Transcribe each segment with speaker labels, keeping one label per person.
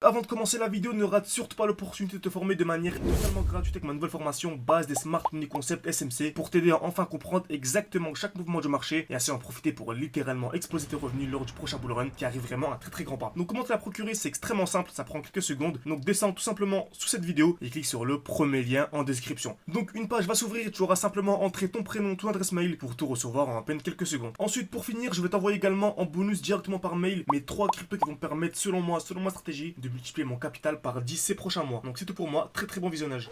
Speaker 1: avant de commencer la vidéo, ne rate surtout pas l'opportunité de te former de manière totalement gratuite avec ma nouvelle formation base des Smart Money Concept SMC pour t'aider à enfin comprendre exactement chaque mouvement du marché et ainsi en profiter pour littéralement exploser tes revenus lors du prochain bull run qui arrive vraiment à très grand pas. Donc comment te la procurer, c'est extrêmement simple, ça prend quelques secondes. Donc descends tout simplement sous cette vidéo et clique sur le premier lien en description. Donc une page va s'ouvrir et tu auras simplement entré ton prénom, ton adresse mail pour tout recevoir en à peine quelques secondes. Ensuite, pour finir, je vais t'envoyer également en bonus directement par mail mes 3 cryptos qui vont me permettre selon moi, selon ma stratégie, de multiplier mon capital par 10 ces prochains mois. Donc c'est tout pour moi, très bon visionnage.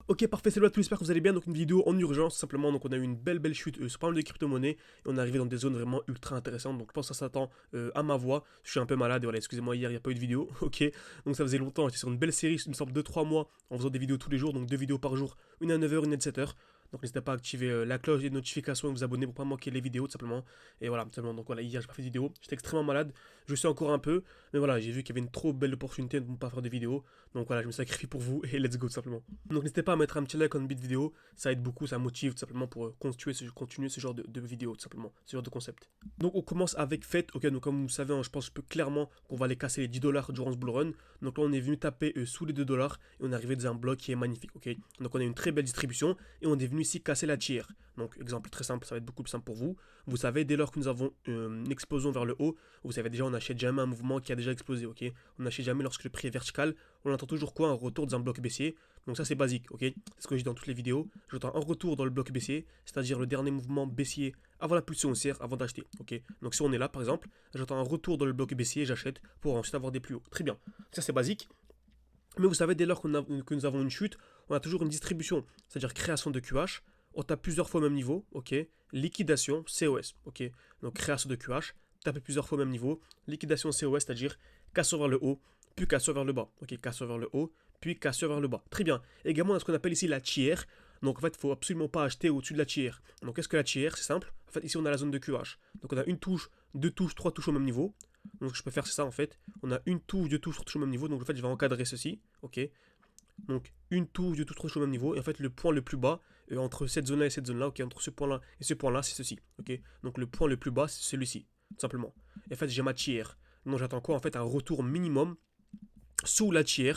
Speaker 1: Ok, parfait, salut à tous, j'espère que vous allez bien. Donc une vidéo en urgence simplement, donc on a eu une belle chute sur pas mal de crypto-monnaies et on est arrivé dans des zones vraiment ultra intéressantes. Donc je pense que ça s'attend à ma voix. Je suis un peu malade et voilà, excusez-moi, hier il n'y a pas eu de vidéo. Ok, donc ça faisait longtemps, j'étais sur une belle série, il me semble 2-3 mois en faisant des vidéos tous les jours, donc 2 vidéos par jour, une à 9h, une à 17h. Donc n'hésitez pas à activer la cloche des notifications et vous abonner pour pas manquer les vidéos tout simplement. Et voilà, tout simplement. Donc voilà, hier j'ai pas fait de vidéo, j'étais extrêmement malade, je suis encore un peu, mais voilà, j'ai vu qu'il y avait une trop belle opportunité de ne pas faire de vidéo. Donc voilà, je me sacrifie pour vous et let's go tout simplement. Donc n'hésitez pas à mettre un petit like en bit vidéo, ça aide beaucoup, ça motive tout simplement pour continuer ce genre de vidéo tout simplement, ce genre de concept. Donc on commence avec Fed, ok, donc comme vous savez, je pense clairement qu'on va aller casser les 10 $ durant ce bull run. Donc là on est venu taper sous les 2 $ et on est arrivé dans un bloc qui est magnifique, ok. Donc on a une très belle distribution et on est venu ici casser la tier. Donc exemple très simple, ça va être beaucoup plus simple pour vous. Vous savez, dès lors que nous avons une explosion vers le haut, vous savez déjà on n'achète jamais un mouvement qui a déjà explosé, ok. On n'achète jamais lorsque le prix est vertical. On attend toujours quoi? Un retour dans un bloc baissier. Donc ça c'est basique, ok. C'est ce que je dis dans toutes les vidéos. J'attends un retour dans le bloc baissier, c'est-à-dire le dernier mouvement baissier avant la pulsion haussière, avant d'acheter, ok. Donc si on est là par exemple, j'attends un retour dans le bloc baissier, j'achète pour ensuite avoir des plus hauts. Très bien, ça c'est basique. Mais vous savez, dès lors que nous avons une chute, on a toujours une distribution, c'est-à-dire création de QH. On tape plusieurs fois au même niveau, ok. Liquidation, COS, ok. Donc création de QH, taper plusieurs fois au même niveau. Liquidation COS, c'est-à-dire cassure vers le haut, puis cassure vers le bas. Ok, cassure vers le haut, puis cassure vers le bas. Très bien. Également, on a ce qu'on appelle ici la tier. Donc en fait, il ne faut absolument pas acheter au-dessus de la tier. Donc qu'est-ce que la tier? C'est simple. En fait, ici, on a la zone de QH. Donc on a une touche, 2 touches, 3 touches au même niveau. Donc je peux faire ça en fait. On a une touche, 2 touches, 3 touches au même niveau. Donc en fait, je vais encadrer ceci. Ok. Donc une touche, 2 touches, 3 touches au même niveau. Et en fait, le point le plus bas entre cette zone-là et cette zone-là, ok, entre ce point-là et ce point-là, c'est ceci. Ok. Donc le point le plus bas, c'est celui-ci, tout simplement. Et en fait, j'ai ma tier. Donc j'attends quoi? En fait, un retour minimum sous la tier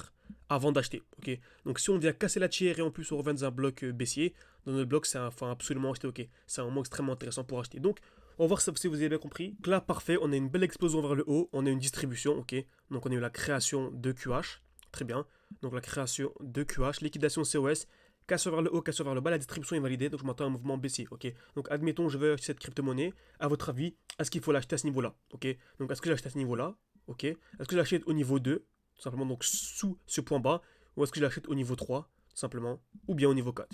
Speaker 1: avant d'acheter. Ok. Donc si on vient casser la tier et en plus on revient dans un bloc baissier, dans notre bloc, faut absolument acheter. Ok. C'est un moment extrêmement intéressant pour acheter. Donc on va voir si vous avez bien compris. Donc là, parfait, on a une belle explosion vers le haut, on a une distribution, ok. Donc on a eu la création de QH, très bien. Donc la création de QH, liquidation COS, cassure vers le haut, cassure vers le bas, la distribution est validée, donc je m'attends à un mouvement baissier, ok. Donc admettons, je veux acheter cette crypto-monnaie, à votre avis, est-ce qu'il faut l'acheter à ce niveau-là, ok. Donc est-ce que j'achète à ce niveau-là, ok. Est-ce que je l'achète au niveau 2, tout simplement, donc sous ce point bas, ou est-ce que je l'achète au niveau 3, tout simplement, ou bien au niveau 4.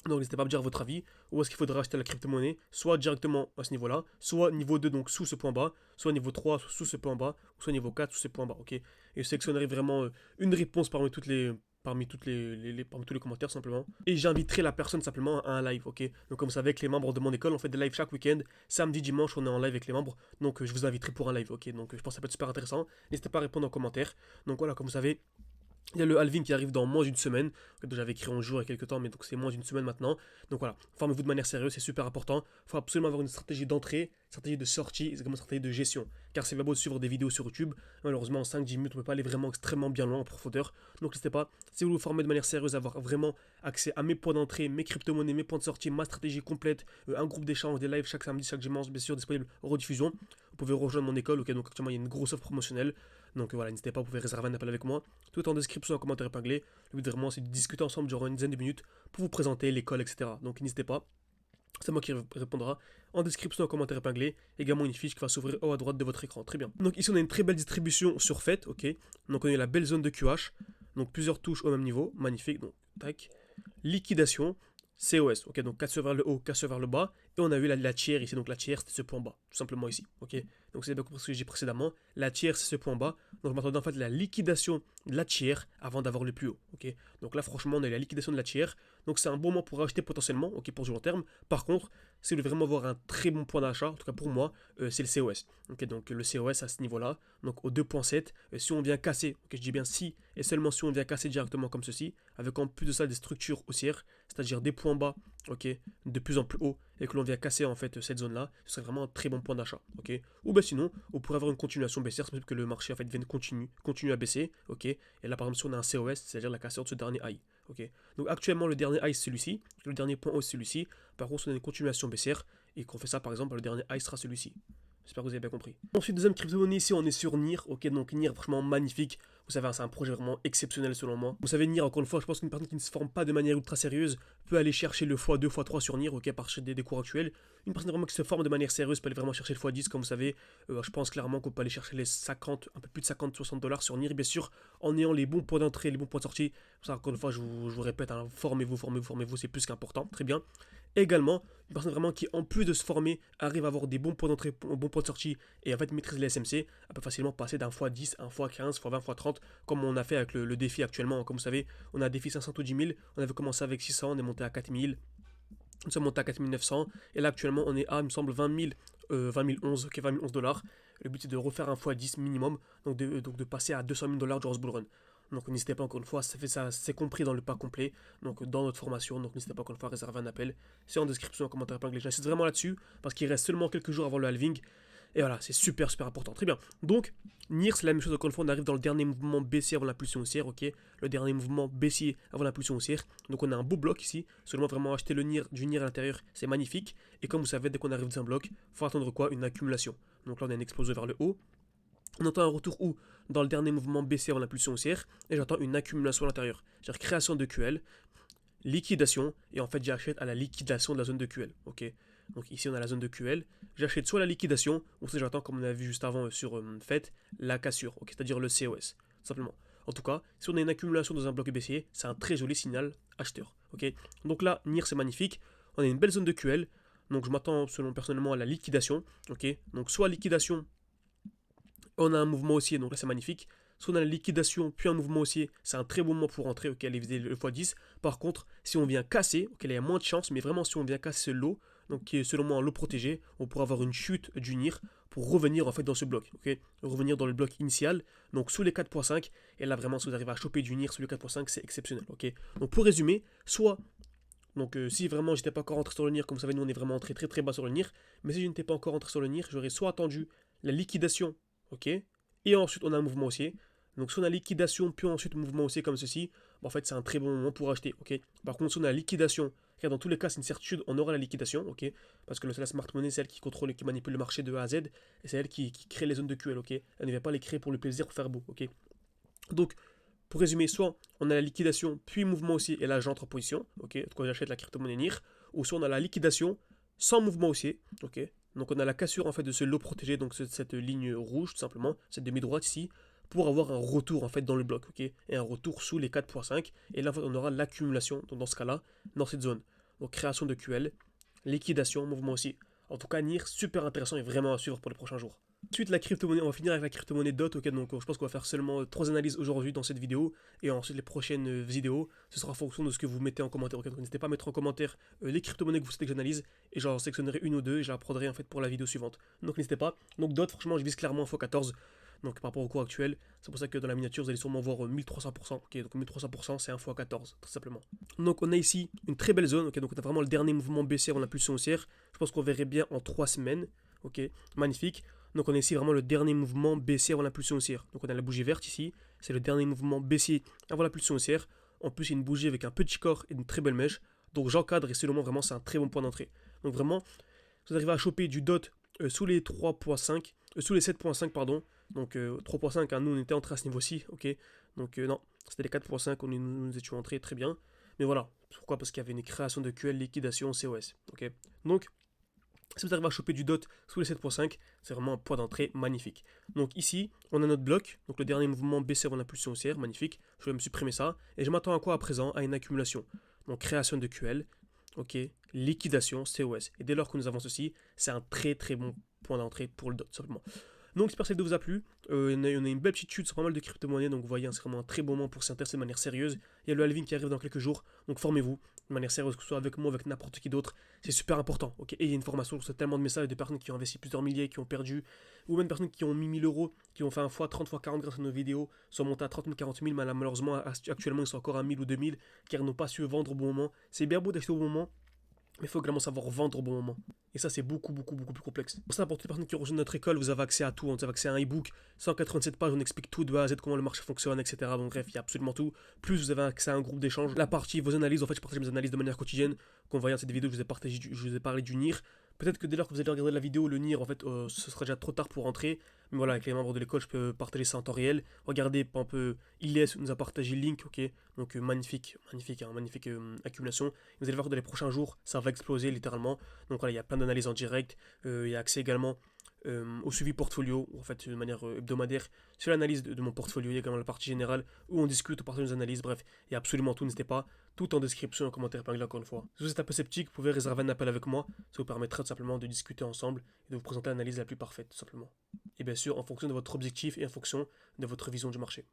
Speaker 1: Donc n'hésitez pas à me dire votre avis, où est-ce qu'il faudra acheter la crypto-monnaie, soit directement à ce niveau-là, soit niveau 2, donc sous ce point bas, soit niveau 3, sous ce point bas, ou soit niveau 4, sous ce point bas, ok. Et je sélectionnerai vraiment une réponse parmi tous les commentaires simplement. Et j'inviterai la personne simplement à un live, ok. Donc comme vous savez, avec les membres de mon école, on fait des lives chaque week-end. Samedi, dimanche, on est en live avec les membres. Donc je vous inviterai pour un live, ok. Donc je pense que ça peut être super intéressant. N'hésitez pas à répondre en commentaire. Donc voilà, comme vous savez, il y a le halving qui arrive dans moins d'une semaine. J'avais écrit en jour il y a quelques temps, mais donc c'est moins d'une semaine maintenant. Donc voilà, formez-vous de manière sérieuse, c'est super important. Il faut absolument avoir une stratégie d'entrée, stratégie de sortie, également une stratégie de gestion. Car c'est bien beau de suivre des vidéos sur YouTube. Malheureusement, en 5-10 minutes, on ne peut pas aller vraiment extrêmement bien loin en profondeur. Donc n'hésitez pas, si vous vous formez de manière sérieuse, avoir vraiment accès à mes points d'entrée, mes crypto-monnaies, mes points de sortie, ma stratégie complète, un groupe d'échange, des lives chaque samedi, chaque dimanche, bien sûr, disponible en rediffusion. Vous pouvez rejoindre mon école, ok, donc actuellement il y a une grosse offre promotionnelle. Donc voilà, n'hésitez pas, vous pouvez réserver un appel avec moi. Tout en description, en commentaire épinglé. Le but vraiment, c'est de discuter ensemble durant une dizaine de minutes pour vous présenter l'école, etc. Donc n'hésitez pas. C'est moi qui répondra en description, en commentaire épinglé. Également une fiche qui va s'ouvrir haut à droite de votre écran. Très bien. Donc ici, on a une très belle distribution sur Fed, ok. Donc on a la belle zone de QH. Donc plusieurs touches au même niveau. Magnifique. Donc tac. Liquidation. COS, ok, donc cassure vers le haut, cassure vers le bas, et on a eu la tier ici, donc la tier c'est ce point bas, tout simplement ici, ok. Donc c'est bien compris ce que j'ai dit précédemment, la tier c'est ce point bas, donc je m'attendais en fait à la liquidation de la tier avant d'avoir le plus haut, ok. Donc là franchement on a eu la liquidation de la tier, donc c'est un bon moment pour acheter potentiellement, ok, pour du long terme. Par contre, si vous voulez vraiment avoir un très bon point d'achat, en tout cas pour moi, c'est le COS, ok, donc le COS à ce niveau-là, donc au 2.7, si on vient casser, ok, je dis bien si, et seulement si on vient casser directement comme ceci, avec en plus de ça des structures haussières, c'est-à-dire des points bas
Speaker 2: ok, de plus en plus haut et que l'on vient casser en fait cette zone là, ce serait vraiment un très bon point d'achat, ok. Ou bah sinon, on pourrait avoir une continuation baissière, c'est possible que le marché en fait vienne continue à baisser, ok. Et là par exemple si on a un COS, c'est-à-dire la cassure de ce dernier high, ok. Donc actuellement le dernier high c'est celui-ci, le dernier point haut c'est celui-ci. Par contre si on a une continuation baissière et qu'on fait ça par exemple, le dernier high sera celui-ci. J'espère que vous avez bien compris. Ensuite, deuxième crypto-monnaie ici, on est sur NIR. Ok, donc NIR, franchement magnifique. Vous savez, c'est un projet vraiment exceptionnel selon moi. Vous savez, NIR, encore une fois, je pense qu'une personne qui ne se forme pas de manière ultra sérieuse peut aller chercher le x2, x3 sur NIR, ok, par des cours actuels. Une personne vraiment qui se forme de manière sérieuse peut aller vraiment chercher le x10, comme vous savez. Je pense clairement qu'on peut aller chercher les 50, un peu plus de 50-60 $ sur NIR, bien sûr, en ayant les bons points d'entrée, les bons points de sortie. Ça, encore une fois, je vous répète, hein, formez-vous, c'est plus qu'important. Très bien. Également, une personne vraiment qui, en plus de se former, arrive à avoir des bons points d'entrée, bons points de sortie et en fait maîtrise les SMC, elle peut facilement passer d'un x10, un x15, x20, x30, comme on a fait avec le défi actuellement. Comme vous savez, on a un défi 500 ou 10 000, on avait commencé avec 600, on est monté à 4000, nous sommes montés à 4900, et là actuellement on est à, il me semble, 20 000. 20 011, ok, 20 011 $. Le but c'est de refaire un x10 minimum, donc de passer à 200 000 $ durant ce bull run. Donc n'hésitez pas encore une fois, c'est compris dans le pas complet, donc dans notre formation, donc n'hésitez pas encore une fois à réserver un appel. C'est en description, en commentaire épinglé. J'insiste vraiment là-dessus, parce qu'il reste seulement quelques jours avant le halving. Et voilà, c'est super important. Très bien. Donc, NIR, c'est la même chose. Encore une fois, on arrive dans le dernier mouvement baissier avant l'impulsion haussière, ok. Le dernier mouvement baissier avant l'impulsion haussière. Donc, on a un beau bloc ici. Seulement, vraiment, acheter du NIR à l'intérieur, c'est magnifique. Et comme vous savez, dès qu'on arrive dans un bloc, faut attendre quoi? Une accumulation. Donc là, on a une explosion vers le haut. On entend un retour où? Dans le dernier mouvement baissier avant l'impulsion haussière. Et j'attends une accumulation à l'intérieur. C'est-à-dire création de QL, liquidation, et en fait j'achète à la liquidation de la zone de QL, ok. Donc ici on a la zone de QL, j'achète soit la liquidation, ou soit j'attends comme on a vu juste avant sur FET, la cassure, ok, c'est-à-dire le COS, simplement. En tout cas, si on a une accumulation dans un bloc baissier, c'est un très joli signal acheteur, ok. Donc là, NIR c'est magnifique, on a une belle zone de QL, donc je m'attends selon personnellement à la liquidation, ok. Donc soit liquidation, on a un mouvement haussier, donc là c'est magnifique. Si on a la liquidation puis un mouvement haussier, c'est un très bon moment pour rentrer, ok, aller viser le x10. Par contre, si on vient casser, ok, il y a moins de chance, mais vraiment si on vient casser ce lot, donc qui est selon moi un lot protégé, on pourra avoir une chute du NIR pour revenir en fait dans ce bloc, ok, revenir dans le bloc initial, donc sous les 4.5, et là vraiment si vous arrivez à choper du NIR sous les 4.5, c'est exceptionnel, ok. Donc pour résumer, soit donc si vraiment j'étais pas encore rentré sur le NIR, comme vous savez nous on est vraiment entré très bas sur le NIR, mais si je n'étais pas encore rentré sur le NIR, j'aurais soit attendu la liquidation, ok, et ensuite on a un mouvement haussier. Donc si on a liquidation puis ensuite mouvement haussier comme ceci, en fait c'est un très bon moment pour acheter, ok. Par contre si on a la liquidation, car dans tous les cas c'est une certitude, on aura la liquidation, ok, parce que la smart money c'est elle qui contrôle et qui manipule le marché de A à Z, et c'est elle qui crée les zones de QL, ok. Elle ne vient pas les créer pour le plaisir, pour faire beau, ok. Donc pour résumer, soit on a la liquidation puis mouvement haussier et là j'entre en position, ok, quand j'achète la crypto-monnaie NIR, ou soit on a la liquidation sans mouvement haussier, ok. Donc on a la cassure en fait de ce lot protégé, donc cette ligne rouge tout simplement, cette demi-droite ici, pour avoir un retour en fait dans le bloc, ok, et un retour sous les 4.5, et là en fait, on aura l'accumulation, donc dans ce cas-là, dans cette zone. Donc création de QL, liquidation, mouvement haussier. En tout cas, NIR, super intéressant et vraiment à suivre pour les prochains jours. Ensuite, la crypto-monnaie, on va finir avec la crypto-monnaie DOT, ok, donc je pense qu'on va faire seulement 3 analyses aujourd'hui dans cette vidéo, et ensuite les prochaines vidéos, ce sera en fonction de ce que vous mettez en commentaire, ok, donc n'hésitez pas à mettre en commentaire les crypto-monnaies que vous souhaitez que j'analyse, et j'en sélectionnerai une ou deux, et je la prendrai en fait pour la vidéo suivante. Donc n'hésitez pas. Donc DOT, franchement, je vise clairement x14, donc par rapport au cours actuel, c'est pour ça que dans la miniature, vous allez sûrement voir 1300%, ok, donc 1300% c'est 1 x 14, tout simplement. Donc on a ici une très belle zone, ok, donc on a vraiment le dernier mouvement baissier avant l'impulsion haussière, je pense qu'on verrait bien en 3 semaines, ok, magnifique. Donc on a ici vraiment le dernier mouvement baissier avant l'impulsion haussière. Donc on a la bougie verte ici, c'est le dernier mouvement baissier avant l'impulsion haussière. En plus, il y a une bougie avec un petit corps et une très belle mèche. Donc j'encadre et selon moi, vraiment, c'est un très bon point d'entrée. Donc vraiment, vous arrivez à choper du DOT sous les 3.5, sous les 7.5, pardon. Donc 3.5, hein, nous on était entré à ce niveau-ci, ok. Donc non, c'était les 4.5, nous étions entrés, très bien. Mais voilà, pourquoi? Parce qu'il y avait une création de QL, liquidation, COS, ok. Donc, si vous arrivez à choper du DOT sous les 7.5, c'est vraiment un point d'entrée magnifique. Donc ici, on a notre bloc, donc le dernier mouvement baissier avant l'impulsion haussière, magnifique. Je vais me supprimer ça. Et je m'attends à quoi à présent? À une accumulation. Donc création de QL, ok, liquidation, COS. Et dès lors que nous avons ceci, c'est un très bon point d'entrée pour le DOT, simplement. Donc j'espère que cette vidéo vous a plu. On a une belle petite chute sur pas mal de crypto-monnaies, donc vous voyez, c'est vraiment un très bon moment pour s'intéresser de manière sérieuse. Il y a le halving qui arrive dans quelques jours, donc formez-vous de manière sérieuse, que ce soit avec moi, avec n'importe qui d'autre. C'est super important, ok. Et il y a une formation, c'est tellement de messages de personnes qui ont investi plusieurs milliers, qui ont perdu, ou même personnes qui ont mis 1000 euros, qui ont fait un fois 30 fois 40 grâce à nos vidéos, sont montés à 30 000, 40 000, malheureusement actuellement ils sont encore à 1000 ou 2000, car ils n'ont pas su vendre au bon moment. C'est bien beau d'acheter au bon moment, Mais il faut également savoir vendre au bon moment. Et ça, c'est beaucoup plus complexe. Pour ça, pour toutes les personnes qui ont rejoint notre école, vous avez accès à tout. Vous avez accès à un e-book, 187 pages, on explique tout de A à Z, comment le marché fonctionne, etc. Donc bref, il y a absolument tout. Plus vous avez accès à un groupe d'échange. La partie, vos analyses, en fait, je partage mes analyses de manière quotidienne. Qu'on voyait dans cette vidéo, je vous ai parlé du NIR. Peut-être que dès lors que vous allez regarder la vidéo, le NIR, en fait, ce sera déjà trop tard pour rentrer. Mais voilà, avec les membres de l'école, je peux partager ça en temps réel. Regardez, un peu, Ilyes nous a partagé le link, ok. Donc magnifique accumulation. Vous allez voir que dans les prochains jours, ça va exploser littéralement. Donc voilà, il y a plein d'analyses en direct. Il y a accès également au suivi portfolio, en fait, de manière hebdomadaire, sur l'analyse de mon portfolio. Il y a également la partie générale où on discute, on partage nos analyses. Bref, il y a absolument tout. N'hésitez pas. Tout en description, en commentaire épinglé encore une fois. Si vous êtes un peu sceptique, vous pouvez réserver un appel avec moi. Ça vous permettra tout simplement de discuter ensemble et de vous présenter l'analyse la plus parfaite, tout simplement. Et bien sûr, en fonction de votre objectif et en fonction de votre vision du marché.